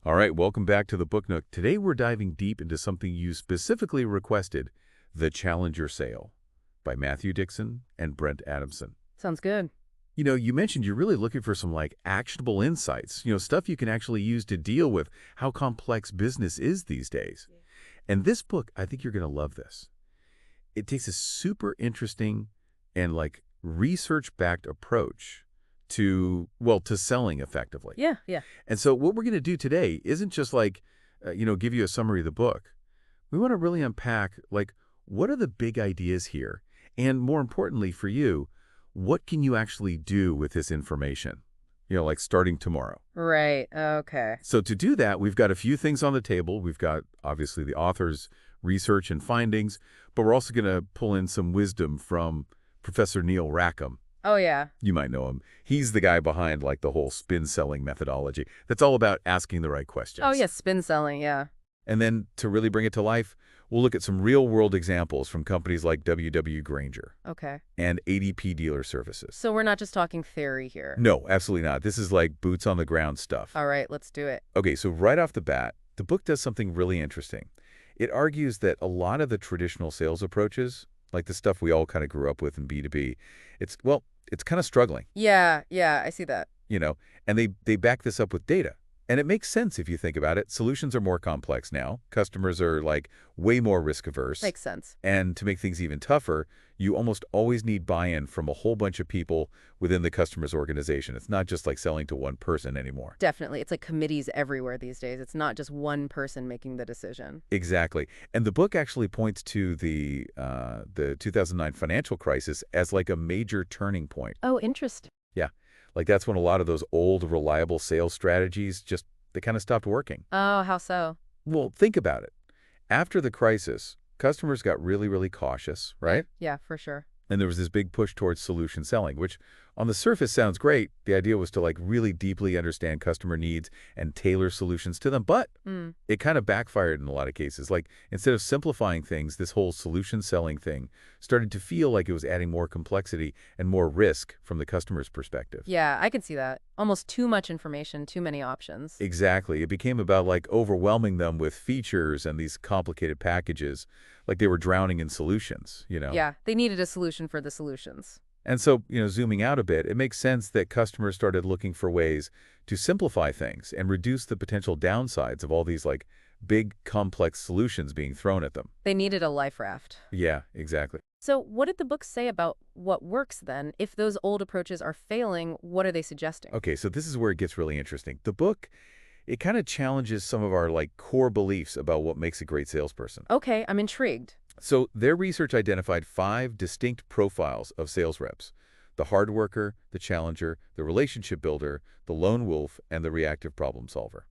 All right, welcome back to the Book Nook. Today we're diving deep into something you specifically requested, The Challenger Sale by Matthew Dixon and Brent Adamson. Sounds good. You mentioned you're really looking for some actionable insights, stuff you can actually use to deal with how complex business is these days. And this book, I think you're going to love this. It takes a super interesting and research-backed approach to selling effectively. Yeah. And so what we're going to do today isn't just give you a summary of the book. We want to really unpack, what are the big ideas here? And more importantly for you, what can you actually do with this information? Starting tomorrow. Right. Okay. So to do that, we've got a few things on the table. We've got, obviously, the author's research and findings, but we're also going to pull in some wisdom from Professor Neil Rackham. Oh, yeah. You might know him. He's the guy behind, the whole spin-selling methodology. That's all about asking the right questions. Oh, yeah, spin selling, yeah. And then, to really bring it to life, we'll look at some real-world examples from companies like W.W. Grainger Okay. and ADP Dealer Services. So we're not just talking theory here. No, absolutely not. This is boots-on-the-ground stuff. All right, let's do it. Okay, so right off the bat, the book does something really interesting. It argues that a lot of the traditional sales approaches, like the stuff we all kind of grew up with in B2B, it's kind of struggling. Yeah, I see that. And they back this up with data. And it makes sense if you think about it. Solutions are more complex now. Customers are way more risk averse. Makes sense. And to make things even tougher, you almost always need buy-in from a whole bunch of people within the customer's organization. It's not just selling to one person anymore. Definitely. It's like committees everywhere these days. It's not just one person making the decision. Exactly. And the book actually points to the 2009 financial crisis as a major turning point. Oh, interesting. Yeah. That's when a lot of those old, reliable sales strategies they kind of stopped working. Oh, how so? Well, think about it. After the crisis, customers got really, really cautious, right? Yeah, for sure. And there was this big push towards solution selling, which on the surface sounds great. The idea was to really deeply understand customer needs and tailor solutions to them. But it kind of backfired in a lot of cases. Instead of simplifying things, this whole solution selling thing started to feel like it was adding more complexity and more risk from the customer's perspective. Yeah, I can see that. Almost too much information, too many options. Exactly. It became about overwhelming them with features and these complicated packages, like they were drowning in solutions, Yeah, they needed a solution for the solutions. And so, zooming out a bit, it makes sense that customers started looking for ways to simplify things and reduce the potential downsides of all these big, complex solutions being thrown at them. They needed a life raft. Yeah, exactly. So what did the book say about what works then? If those old approaches are failing, what are they suggesting? Okay, so this is where it gets really interesting. The book, it kind of challenges some of our core beliefs about what makes a great salesperson. Okay, I'm intrigued. So their research identified 5 distinct profiles of sales reps: the hard worker, the challenger, the relationship builder, the lone wolf, and the reactive problem solver.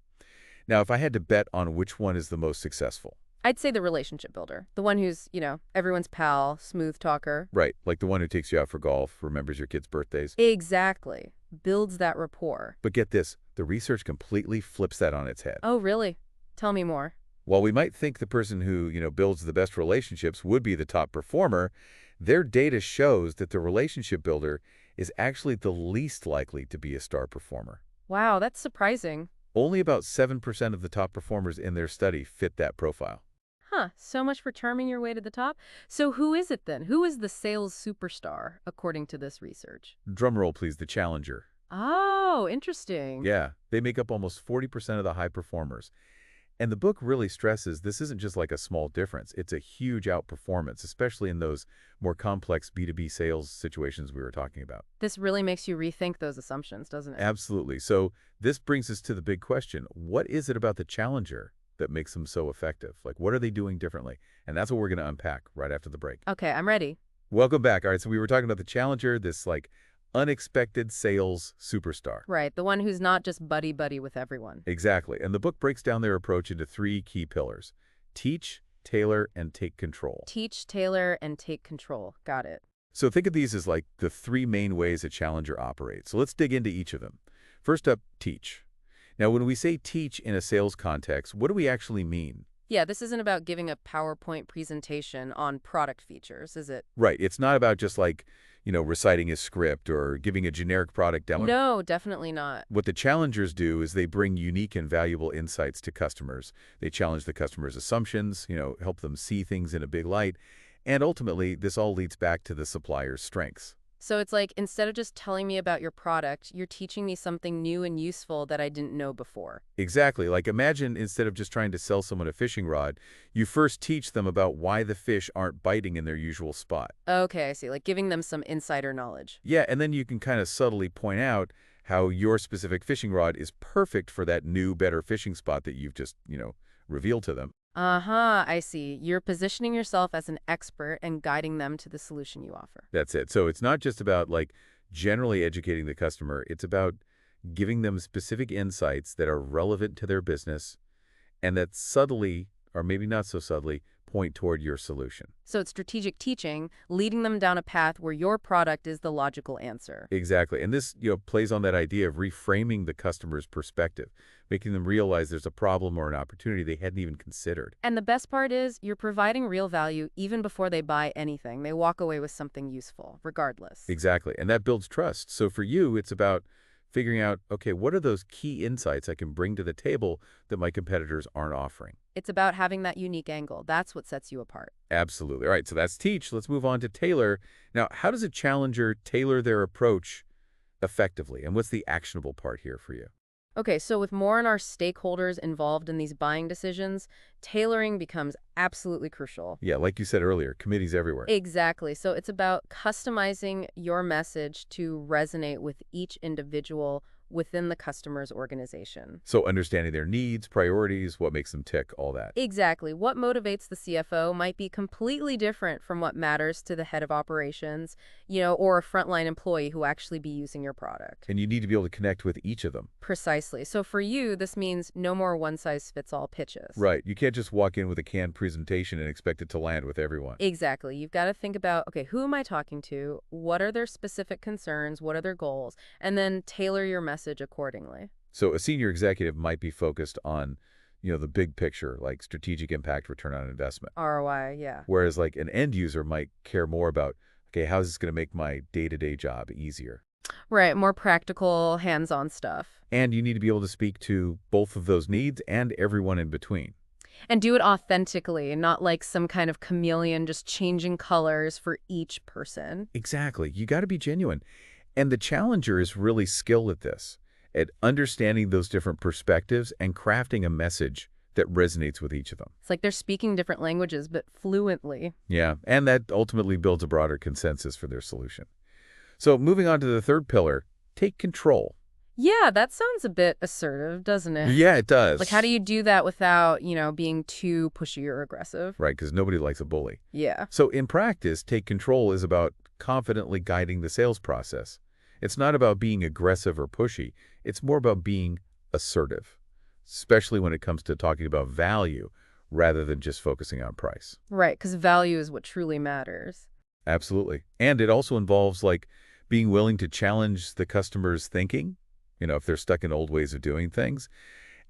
Now, if I had to bet on which one is the most successful. I'd say the relationship builder. The one who's, everyone's pal, smooth talker. Right, like the one who takes you out for golf, remembers your kids' birthdays. Exactly. Builds that rapport. But get this, the research completely flips that on its head. Oh, really? Tell me more. While we might think the person who, builds the best relationships would be the top performer, their data shows that the relationship builder is actually the least likely to be a star performer. Wow, that's surprising. Only about 7% of the top performers in their study fit that profile. Huh, so much for charming your way to the top. So who is it then? Who is the sales superstar, according to this research? Drumroll, please, the challenger. Oh, interesting. Yeah, they make up almost 40% of the high performers. And the book really stresses this isn't just a small difference. It's a huge outperformance, especially in those more complex B2B sales situations we were talking about. This really makes you rethink those assumptions, doesn't it? Absolutely. So this brings us to the big question. What is it about the challenger that makes them so effective? What are they doing differently? And that's what we're going to unpack right after the break. Okay, I'm ready. Welcome back. All right, so we were talking about the challenger, this unexpected sales superstar. Right, the one who's not just buddy-buddy with everyone. Exactly. And the book breaks down their approach into 3 key pillars: teach, tailor, and take control. Teach, tailor, and take control. Got it. So think of these as the 3 main ways a challenger operates. So let's dig into each of them. First up, teach. Now, when we say teach in a sales context, what do we actually mean? Yeah, this isn't about giving a PowerPoint presentation on product features, is it? Right. It's not about just reciting a script or giving a generic product demo. No, definitely not. What the challengers do is they bring unique and valuable insights to customers. They challenge the customer's assumptions, help them see things in a big light. And ultimately, this all leads back to the supplier's strengths. So it's like, instead of just telling me about your product, you're teaching me something new and useful that I didn't know before. Exactly. Like imagine instead of just trying to sell someone a fishing rod, you first teach them about why the fish aren't biting in their usual spot. Okay, I see. Like giving them some insider knowledge. Yeah, and then you can kind of subtly point out how your specific fishing rod is perfect for that new, better fishing spot that you've just, revealed to them. Uh-huh, I see. You're positioning yourself as an expert and guiding them to the solution you offer. That's it. So it's not just about like generally educating the customer. It's about giving them specific insights that are relevant to their business and that subtly, or maybe not so subtly, point toward your solution. So it's strategic teaching, leading them down a path where your product is the logical answer. Exactly. And this, plays on that idea of reframing the customer's perspective, making them realize there's a problem or an opportunity they hadn't even considered. And the best part is, you're providing real value even before they buy anything. They walk away with something useful, regardless. Exactly. And that builds trust. So for you, it's about figuring out, okay, what are those key insights I can bring to the table that my competitors aren't offering? It's about having that unique angle. That's what sets you apart. Absolutely. All right, so that's teach. Let's move on to tailor. Now, how does a challenger tailor their approach effectively? And what's the actionable part here for you? Okay, so with more and our stakeholders involved in these buying decisions, tailoring becomes absolutely crucial. Yeah, like you said earlier, committees everywhere. Exactly. So it's about customizing your message to resonate with each individual within the customer's organization. So understanding their needs, priorities, what makes them tick, all that. Exactly. What motivates the CFO might be completely different from what matters to the head of operations, or a frontline employee who actually be using your product. And you need to be able to connect with each of them. Precisely. So for you, this means no more one-size-fits-all pitches. Right. You can't just walk in with a canned presentation and expect it to land with everyone. Exactly. You've got to think about, okay, who am I talking to? What are their specific concerns? What are their goals? And then tailor your message accordingly. So a senior executive might be focused on, the big picture, like strategic impact, return on investment. ROI, yeah. Whereas like an end user might care more about, okay, how is this going to make my day-to-day job easier? Right, more practical, hands-on stuff. And you need to be able to speak to both of those needs and everyone in between. And do it authentically, not like some kind of chameleon just changing colors for each person. Exactly. You got to be genuine. And the challenger is really skilled at this, at understanding those different perspectives and crafting a message that resonates with each of them. It's like they're speaking different languages, but fluently. Yeah, and that ultimately builds a broader consensus for their solution. So moving on to the third pillar, take control. Yeah, that sounds a bit assertive, doesn't it? Yeah, it does. Like, how do you do that without, being too pushy or aggressive? Right, because nobody likes a bully. Yeah. So in practice, take control is about confidently guiding the sales process. It's not about being aggressive or pushy. It's more about being assertive, especially when it comes to talking about value rather than just focusing on price. Right, because value is what truly matters. Absolutely. And it also involves like being willing to challenge the customer's thinking, if they're stuck in old ways of doing things,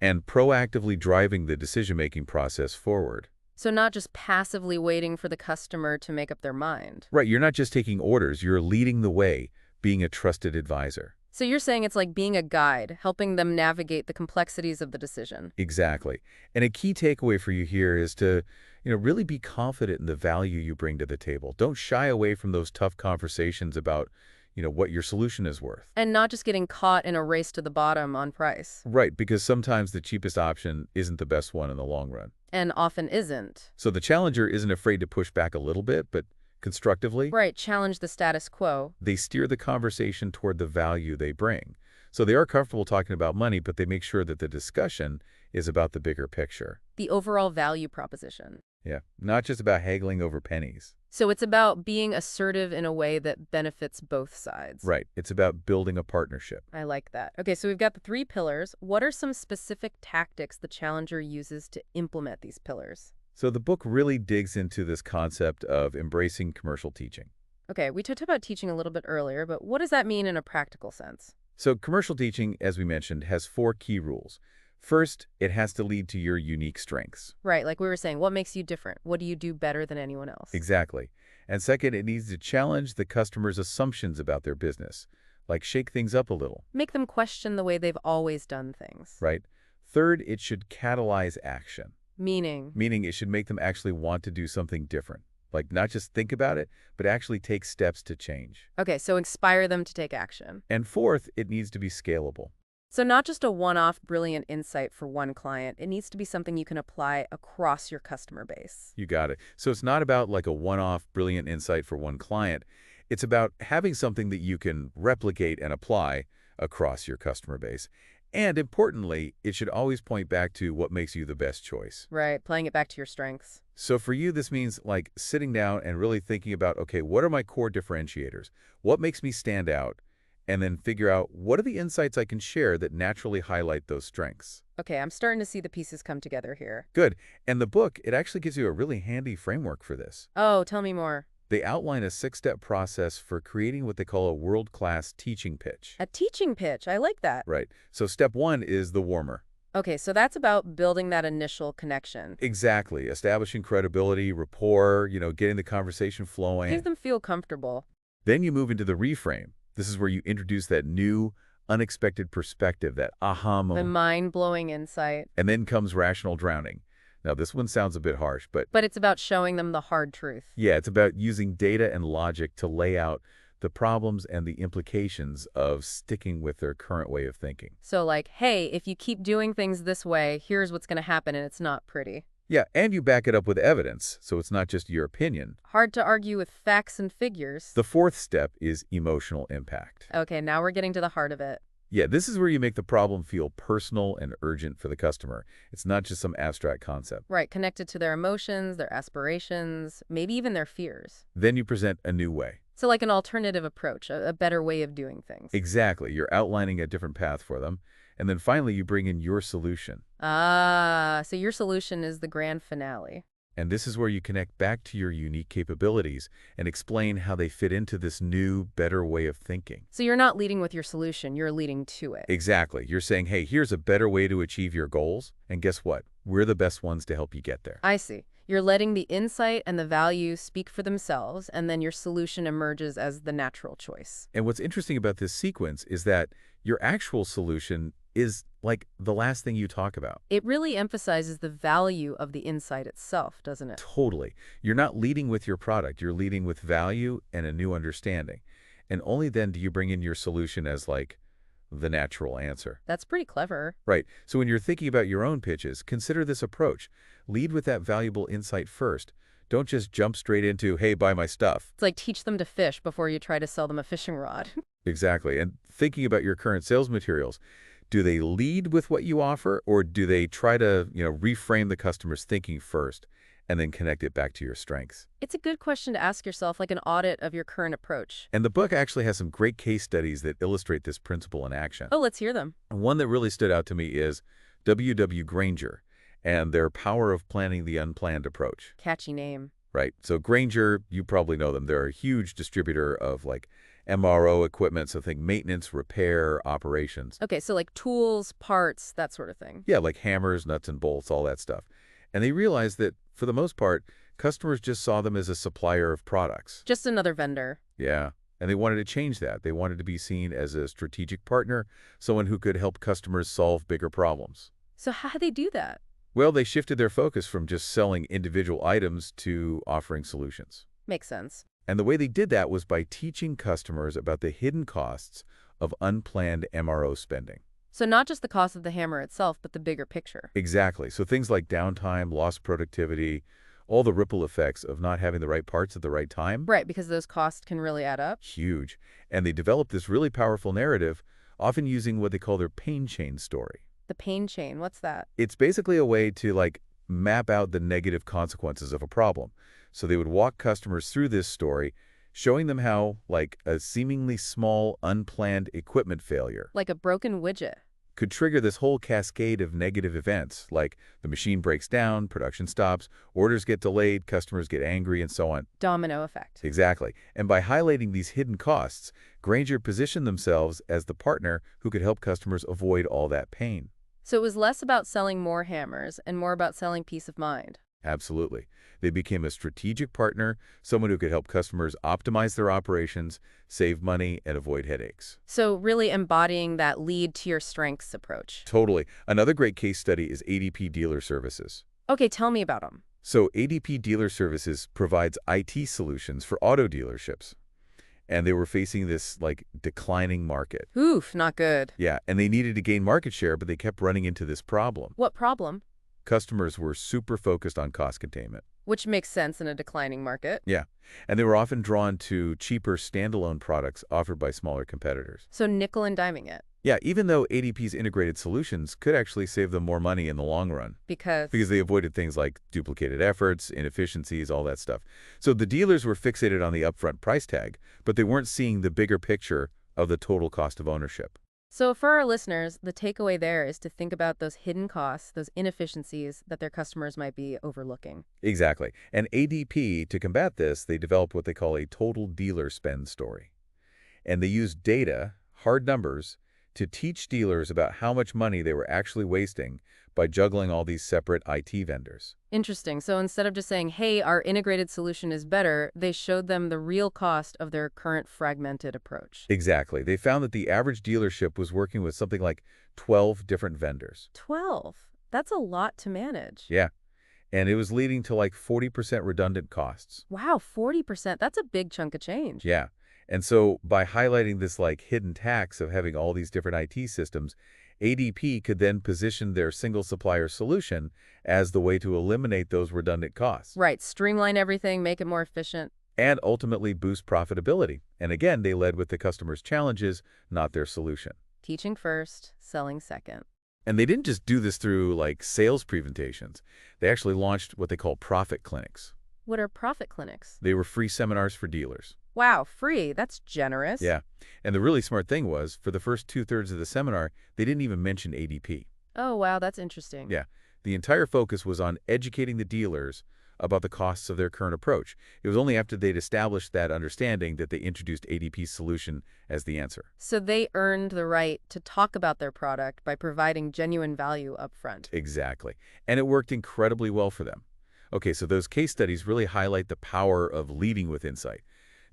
and proactively driving the decision-making process forward. So not just passively waiting for the customer to make up their mind. Right, you're not just taking orders, you're leading the way, being a trusted advisor. So you're saying it's like being a guide, helping them navigate the complexities of the decision. Exactly. And a key takeaway for you here is to, really be confident in the value you bring to the table. Don't shy away from those tough conversations about, what your solution is worth. And not just getting caught in a race to the bottom on price. Right, because sometimes the cheapest option isn't the best one in the long run. And often isn't. So the challenger isn't afraid to push back a little bit, but constructively. Right, challenge the status quo. They steer the conversation toward the value they bring. So they are comfortable talking about money, but they make sure that the discussion is about the bigger picture. The overall value proposition. Yeah, not just about haggling over pennies. So it's about being assertive in a way that benefits both sides. Right. It's about building a partnership. I like that. Okay, so we've got the 3 pillars. What are some specific tactics the challenger uses to implement these pillars? So the book really digs into this concept of embracing commercial teaching. Okay, we talked about teaching a little bit earlier, but what does that mean in a practical sense? So commercial teaching, as we mentioned, has 4 key rules. First, it has to lead to your unique strengths. Right, like we were saying, what makes you different? What do you do better than anyone else? Exactly. And second, it needs to challenge the customer's assumptions about their business, like shake things up a little, Make them question the way they've always done things. right? Third, it should catalyze action, Meaning, meaning it should make them actually want to do something different. Like not just think about it, but actually take steps to change. okay, so inspire them to take action. And fourth, it needs to be scalable. So not just a one-off brilliant insight for one client, it needs to be something you can apply across your customer base. You got it. So it's not about like a one-off brilliant insight for one client. It's about having something that you can replicate and apply across your customer base. And importantly, it should always point back to what makes you the best choice. Right, playing it back to your strengths. So for you, this means like sitting down and really thinking about, okay, what are my core differentiators? What makes me stand out? And then figure out what are the insights I can share that naturally highlight those strengths. Okay, I'm starting to see the pieces come together here. Good. And the book, it actually gives you a really handy framework for this. Oh, tell me more. They outline a 6-step process for creating what they call a world-class teaching pitch. A teaching pitch, I like that. Right. So step 1 is the warmer. Okay, so that's about building that initial connection. Exactly. Establishing credibility, rapport, getting the conversation flowing. Make them feel comfortable. Then you move into the reframe. This is where you introduce that new, unexpected perspective, that aha The moment. mind-blowing insight. And then comes rational drowning. Now, this one sounds a bit harsh, but But it's about showing them the hard truth. yeah, it's about using data and logic to lay out the problems and the implications of sticking with their current way of thinking. So like, hey, if you keep doing things this way, here's what's going to happen, and it's not pretty. Yeah, and you back it up with evidence, so it's not just your opinion. Hard to argue with facts and figures. The fourth step is emotional impact. Okay, now we're getting to the heart of it. Yeah, this is where you make the problem feel personal and urgent for the customer. It's not just some abstract concept. Right, connected to their emotions, their aspirations, maybe even their fears. Then you present a new way. So like an alternative approach, a better way of doing things. Exactly. You're outlining a different path for them. And then finally, you bring in your solution. Ah, so your solution is the grand finale. And this is where you connect back to your unique capabilities and explain how they fit into this new, better way of thinking. So you're not leading with your solution, you're leading to it. Exactly. You're saying, hey, here's a better way to achieve your goals. And guess what? We're the best ones to help you get there. I see. You're letting the insight and the value speak for themselves, and then your solution emerges as the natural choice. And what's interesting about this sequence is that your actual solution is like the last thing you talk about. It really emphasizes the value of the insight itself, doesn't it? Totally. You're not leading with your product. You're leading with value and a new understanding. And only then do you bring in your solution as like the natural answer. That's pretty clever. Right. So when you're thinking about your own pitches, consider this approach. Lead with that valuable insight first. Don't just jump straight into, hey, buy my stuff. It's like teach them to fish before you try to sell them a fishing rod. Exactly. And thinking about your current sales materials, do they lead with what you offer, or do they try to, reframe the customer's thinking first and then connect it back to your strengths? It's a good question to ask yourself, like an audit of your current approach. And the book actually has some great case studies that illustrate this principle in action. Oh, let's hear them. One that really stood out to me is W.W. Granger and their power of planning the unplanned approach. Catchy name. Right. So Granger, you probably know them. They're a huge distributor of like MRO equipment, so think maintenance, repair, operations. Okay, so like tools, parts, that sort of thing. Yeah, like hammers, nuts and bolts, all that stuff. And they realized that, for the most part, customers just saw them as a supplier of products. Just another vendor. Yeah, and they wanted to change that. They wanted to be seen as a strategic partner, someone who could help customers solve bigger problems. So how do they do that? Well, they shifted their focus from just selling individual items to offering solutions. Makes sense. And the way they did that was by teaching customers about the hidden costs of unplanned MRO spending. So not just the cost of the hammer itself, but the bigger picture. Exactly. So things like downtime, lost productivity, all the ripple effects of not having the right parts at the right time. Right, because those costs can really add up. Huge. And they developed this really powerful narrative, often using what they call their pain chain story. The pain chain, what's that? It's basically a way to like map out the negative consequences of a problem. So they would walk customers through this story, showing them how like a seemingly small, unplanned equipment failure Like a broken widget. could trigger this whole cascade of negative events, like the machine breaks down, production stops, orders get delayed, customers get angry, and so on. Domino effect. Exactly. And by highlighting these hidden costs, Granger positioned themselves as the partner who could help customers avoid all that pain. So it was less about selling more hammers and more about selling peace of mind. Absolutely. They became a strategic partner, someone who could help customers optimize their operations, save money, and avoid headaches. So really embodying that lead to your strengths approach. Totally. Another great case study is ADP Dealer Services. Okay, tell me about them. So ADP Dealer Services provides IT solutions for auto dealerships. And they were facing this, like, declining market. Oof, not good. Yeah, and they needed to gain market share, but they kept running into this problem. What problem? Customers were super focused on cost containment. Which makes sense in a declining market. Yeah, and they were often drawn to cheaper standalone products offered by smaller competitors. So nickel and diming it. Yeah, even though ADP's integrated solutions could actually save them more money in the long run. Because Because they avoided things like duplicated efforts, inefficiencies, all that stuff. So the dealers were fixated on the upfront price tag, but they weren't seeing the bigger picture of the total cost of ownership. So for our listeners, the takeaway there is to think about those hidden costs, those inefficiencies that their customers might be overlooking. Exactly. And ADP, to combat this, they developed what they call a total dealer spend story. And they used data, hard numbers, to teach dealers about how much money they were actually wasting by juggling all these separate IT vendors. Interesting. So instead of just saying, hey, our integrated solution is better, they showed them the real cost of their current fragmented approach. Exactly. They found that the average dealership was working with something like 12 different vendors. 12. That's a lot to manage. Yeah. And it was leading to like 40% redundant costs. Wow, 40%. That's a big chunk of change. Yeah. And so by highlighting this like hidden tax of having all these different IT systems, ADP could then position their single supplier solution as the way to eliminate those redundant costs Right. Streamline everything, make it more efficient. and ultimately boost profitability. And again, they led with the customer's challenges, not their solution. Teaching first, selling second. And they didn't just do this through like sales presentations. They actually launched what they call profit clinics. What are profit clinics? They were free seminars for dealers. Wow, free. That's generous. Yeah. And the really smart thing was, for the first two-thirds of the seminar, they didn't even mention ADP. Oh, wow, that's interesting. Yeah. The entire focus was on educating the dealers about the costs of their current approach. It was only after they'd established that understanding that they introduced ADP's solution as the answer. So they earned the right to talk about their product by providing genuine value up front. Exactly. And it worked incredibly well for them. Okay, so those case studies really highlight the power of leading with insight.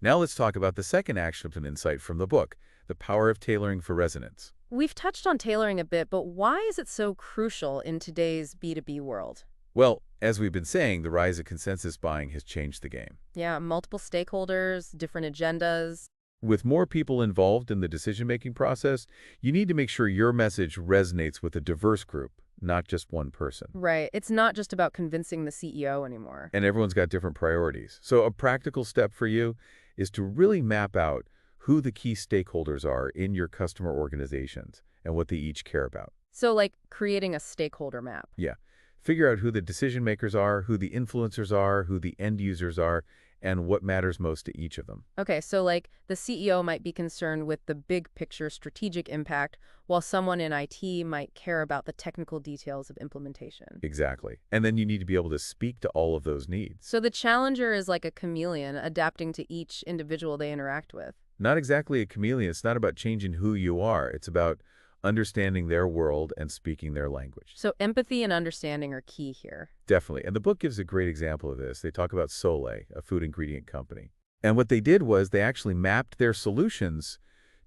Now let's talk about the second actionable insight from the book, the power of tailoring for resonance. We've touched on tailoring a bit, but why is it so crucial in today's B2B world? Well, as we've been saying, the rise of consensus buying has changed the game. Yeah, multiple stakeholders, different agendas. With more people involved in the decision-making process, you need to make sure your message resonates with a diverse group, not just one person. Right. It's not just about convincing the CEO anymore. And everyone's got different priorities. So a practical step for you is to really map out who the key stakeholders are in your customer organizations and what they each care about. So like creating a stakeholder map. Yeah. Figure out who the decision makers are, who the influencers are, who the end users are, and what matters most to each of them. Okay, so like the CEO might be concerned with the big picture strategic impact, while someone in IT might care about the technical details of implementation. Exactly. And then you need to be able to speak to all of those needs. So the challenger is like a chameleon adapting to each individual they interact with. Not exactly a chameleon. It's not about changing who you are. It's about understanding their world and speaking their language. So empathy and understanding are key here. Definitely. And the book gives a great example of this. They talk about Soleil, a food ingredient company. And what they did was they actually mapped their solutions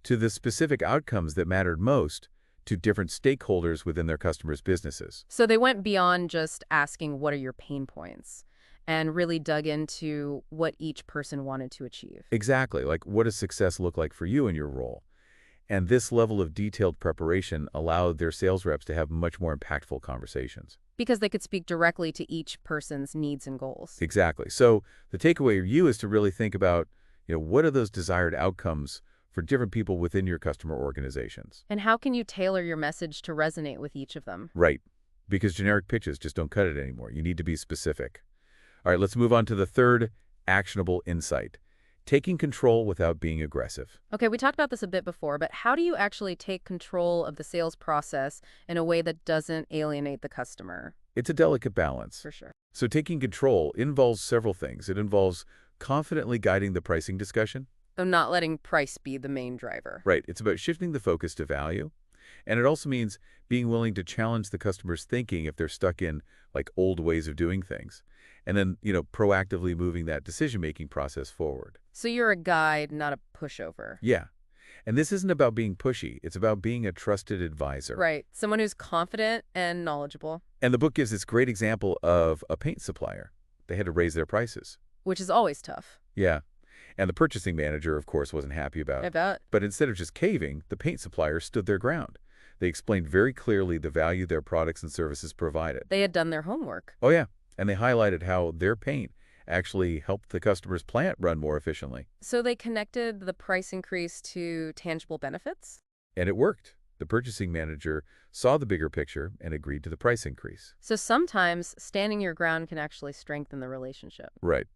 to the specific outcomes that mattered most to different stakeholders within their customers' businesses. So they went beyond just asking what are your pain points and really dug into what each person wanted to achieve. Exactly. Like, what does success look like for you in your role? And this level of detailed preparation allowed their sales reps to have much more impactful conversations. Because they could speak directly to each person's needs and goals. Exactly. So the takeaway for you is to really think about, what are those desired outcomes for different people within your customer organizations? And how can you tailor your message to resonate with each of them? Right. Because generic pitches just don't cut it anymore. You need to be specific. All right, let's move on to the third actionable insight. Taking control without being aggressive. Okay, we talked about this a bit before, but how do you actually take control of the sales process in a way that doesn't alienate the customer? It's a delicate balance. For sure. So taking control involves several things. It involves confidently guiding the pricing discussion. So not letting price be the main driver. Right. It's about shifting the focus to value. And it also means being willing to challenge the customer's thinking if they're stuck in like old ways of doing things. And then, proactively moving that decision-making process forward. So you're a guide, not a pushover. Yeah. And this isn't about being pushy. It's about being a trusted advisor. Right. Someone who's confident and knowledgeable. And the book gives this great example of a paint supplier. They had to raise their prices. Which is always tough. Yeah. And the purchasing manager, of course, wasn't happy about I it. bet. But instead of just caving, the paint supplier stood their ground. They explained very clearly the value their products and services provided. They had done their homework. Oh, yeah. And they highlighted how their paint actually helped the customer's plant run more efficiently. So they connected the price increase to tangible benefits? And it worked. The purchasing manager saw the bigger picture and agreed to the price increase. So sometimes standing your ground can actually strengthen the relationship. Right.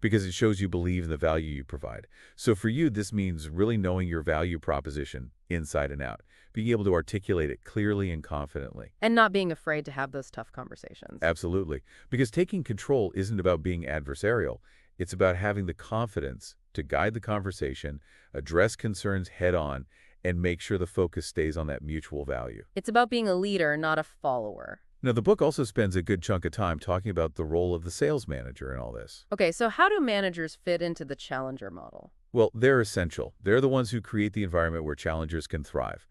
Because it shows you believe in the value you provide. So for you, this means really knowing your value proposition inside and out, being able to articulate it clearly and confidently. And not being afraid to have those tough conversations. Absolutely. Because taking control isn't about being adversarial. It's about having the confidence to guide the conversation, address concerns head on, and make sure the focus stays on that mutual value. It's about being a leader, not a follower. Now, the book also spends a good chunk of time talking about the role of the sales manager in all this. Okay, so how do managers fit into the challenger model? Well, they're essential. They're the ones who create the environment where challengers can thrive.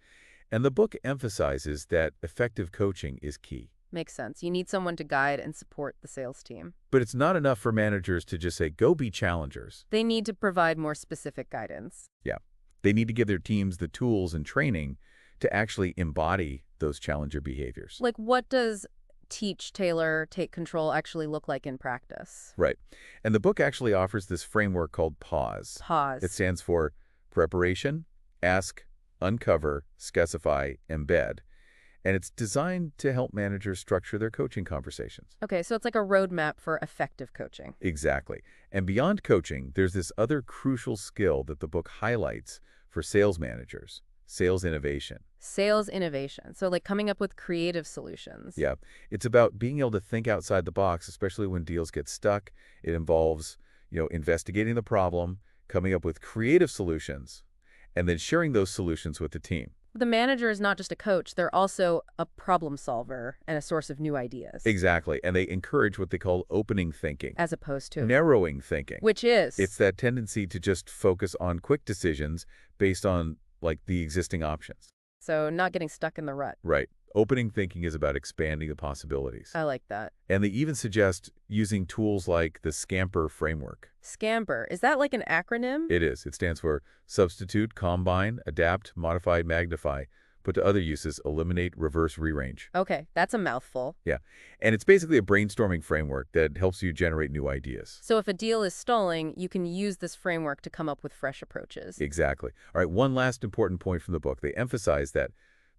And the book emphasizes that effective coaching is key. Makes sense. You need someone to guide and support the sales team. But it's not enough for managers to just say, go be challengers. They need to provide more specific guidance. Yeah. They need to give their teams the tools and training to actually embody those challenger behaviors. Like, what does teach, tailor, take control actually look like in practice? Right. And the book actually offers this framework called PAUSE. Pause. It stands for preparation, ask, uncover, specify, embed. And it's designed to help managers structure their coaching conversations. Okay, so it's like a roadmap for effective coaching. Exactly. And beyond coaching, there's this other crucial skill that the book highlights for sales managers: sales innovation. Sales innovation. So like coming up with creative solutions. Yeah. It's about being able to think outside the box, especially when deals get stuck. It involves, investigating the problem, coming up with creative solutions, and then sharing those solutions with the team. The manager is not just a coach, they're also a problem solver and a source of new ideas. Exactly. And they encourage what they call opening thinking. As opposed to... Narrowing thinking. Which is... It's that tendency to just focus on quick decisions based on, like, the existing options. So not getting stuck in the rut. Right. Opening thinking is about expanding the possibilities. I like that. And they even suggest using tools like the SCAMPER framework. SCAMPER. Is that like an acronym? It is. It stands for substitute, combine, adapt, modify, magnify. Put to other uses, eliminate, reverse, rearrange. Okay, that's a mouthful. Yeah. And it's basically a brainstorming framework that helps you generate new ideas. So if a deal is stalling, you can use this framework to come up with fresh approaches. Exactly. All right, one last important point from the book. They emphasize that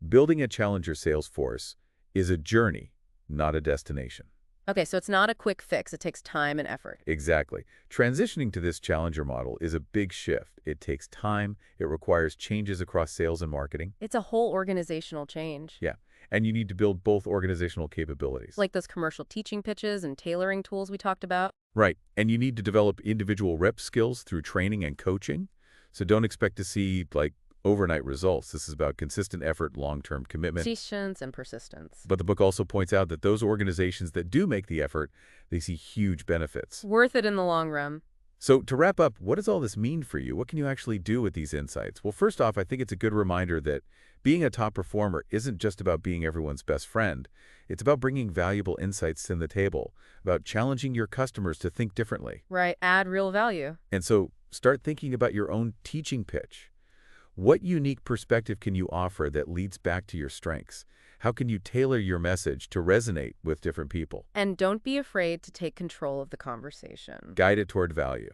building a challenger sales force is a journey, not a destination. Okay, so it's not a quick fix. It takes time and effort. Exactly. Transitioning to this challenger model is a big shift. It takes time. It requires changes across sales and marketing. It's a whole organizational change. Yeah. And you need to build both organizational capabilities. Like those commercial teaching pitches and tailoring tools we talked about. Right. And you need to develop individual rep skills through training and coaching. So don't expect to see, like, overnight results. This is about consistent effort, long-term commitment. Patience and persistence. But the book also points out that those organizations that do make the effort, they see huge benefits. Worth it in the long run. So to wrap up, what does all this mean for you? What can you actually do with these insights? Well, first off, I think it's a good reminder that being a top performer isn't just about being everyone's best friend. It's about bringing valuable insights to the table, about challenging your customers to think differently. Right. Add real value. And so start thinking about your own teaching pitch. What unique perspective can you offer that leads back to your strengths? How can you tailor your message to resonate with different people? And don't be afraid to take control of the conversation. Guide it toward value.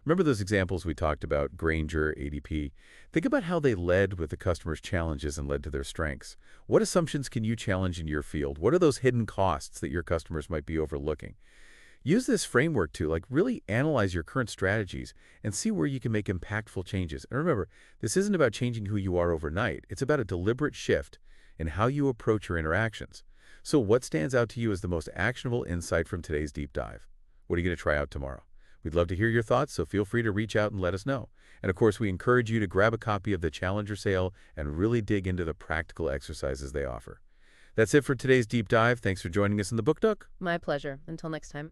Remember those examples we talked about, Grainger, ADP? Think about how they led with the customer's challenges and led to their strengths. What assumptions can you challenge in your field? What are those hidden costs that your customers might be overlooking? Use this framework to really analyze your current strategies and see where you can make impactful changes. And remember, this isn't about changing who you are overnight. It's about a deliberate shift in how you approach your interactions. So what stands out to you as the most actionable insight from today's deep dive? What are you going to try out tomorrow? We'd love to hear your thoughts, so feel free to reach out and let us know. And of course, we encourage you to grab a copy of the Challenger Sale and really dig into the practical exercises they offer. That's it for today's deep dive. Thanks for joining us in the Book Nook. My pleasure. Until next time.